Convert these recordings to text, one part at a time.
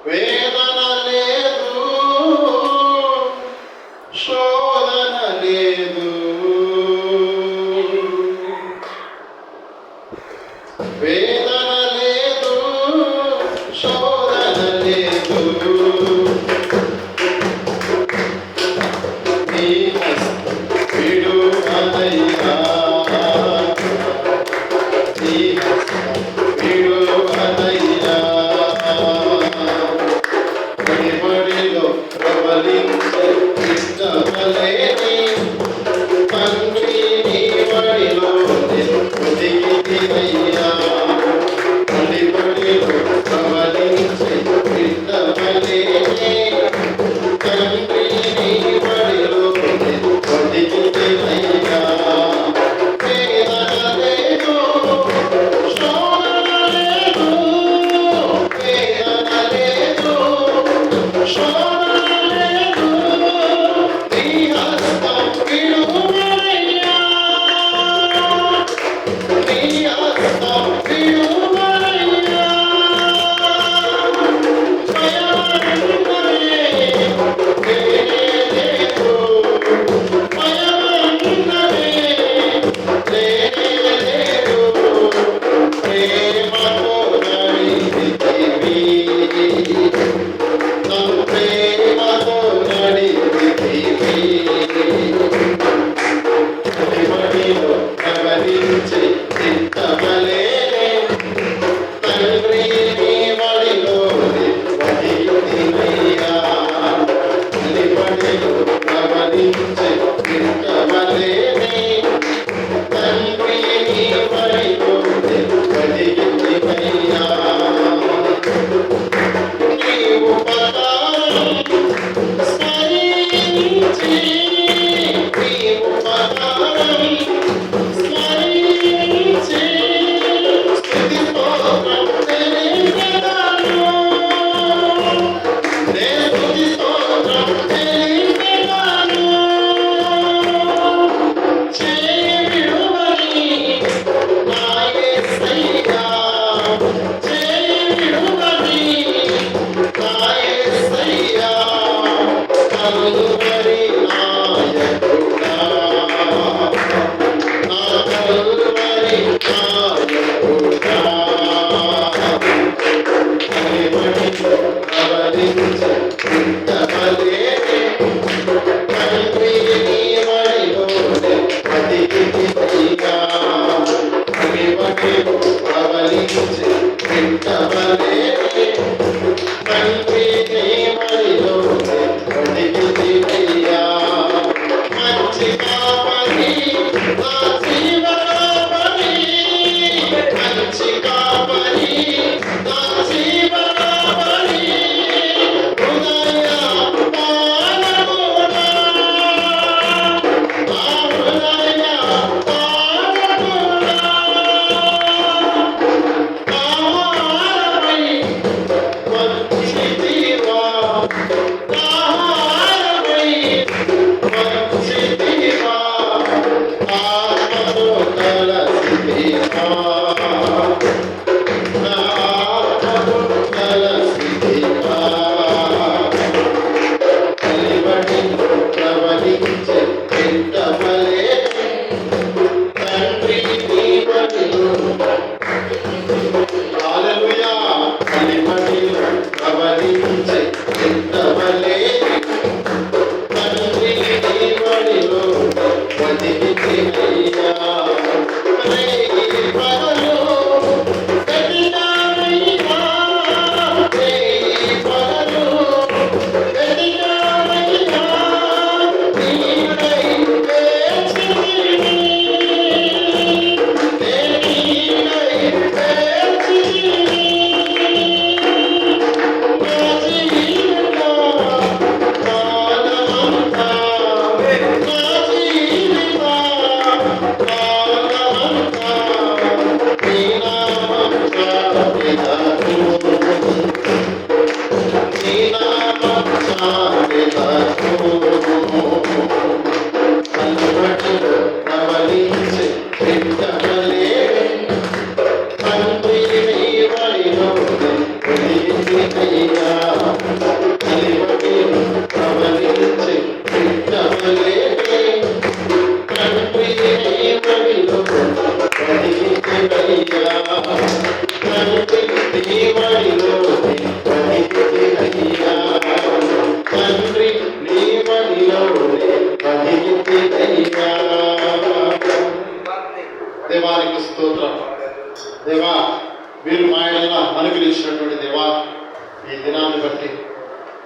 వేదన లేదు, శోధన లేదు, వేదన లేదు, శోధన లేదు. నీ హస్తం విడువదయ్యా, నీ హస్తం విడువదయ్యా. బడిలో ప్రబలించే కృష్ణవలేని తండ్రి నీ బడిలో ఒదిగితివయ్యా. బడిలో ప్రబలించే కృష్ణవలేని అనుగ్రహించినటువంటి దేవా, ఈ దినాన్ని బట్టి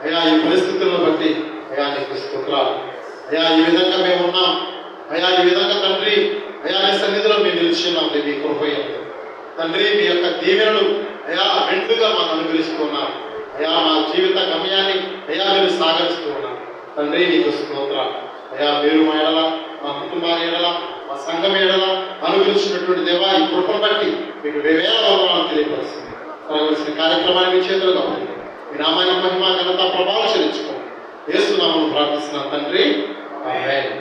అయ్యా, ఈ పరిస్థితులను బట్టి అయ్యా నీకు స్తోత్రాలు. అయ్యా, ఈ విధంగా మేము ఉన్నాం అయ్యా, ఈ విధంగా తండ్రి అయ్యా నీ సన్నిధిలో మేము నిలిచిన్నాం. మీ కృపయందు తండ్రి మీ యొక్క దీవెనలు అయ్యా మెండుగా మాకు అనుగ్రహిస్తున్నారు. అయ్యా మా జీవిత గమ్యాన్ని అయ్యా మీరు సాగరిస్తూ ఉన్నారు. తండ్రి నీకు స్తోత్రాలు. అయ్యా మీరు మా ఎడల, మా కుటుంబాల ఎడల, మా సంఘం ఎడల అనుగ్రహించినటువంటి దేవా, ఈ కృపను బట్టి మీకు వేవేల వందనాలు తెలియపరుస్తుంది. జరగవలసిన కార్యక్రమాన్ని మీ చేతులుగా ఉంది. మీ నామానికి మహిమ ఘనత ప్రభావం చెల్లించుకోండి. యేసు నామమున ప్రార్థిస్తున్నాను తండ్రి, ఆమేన్.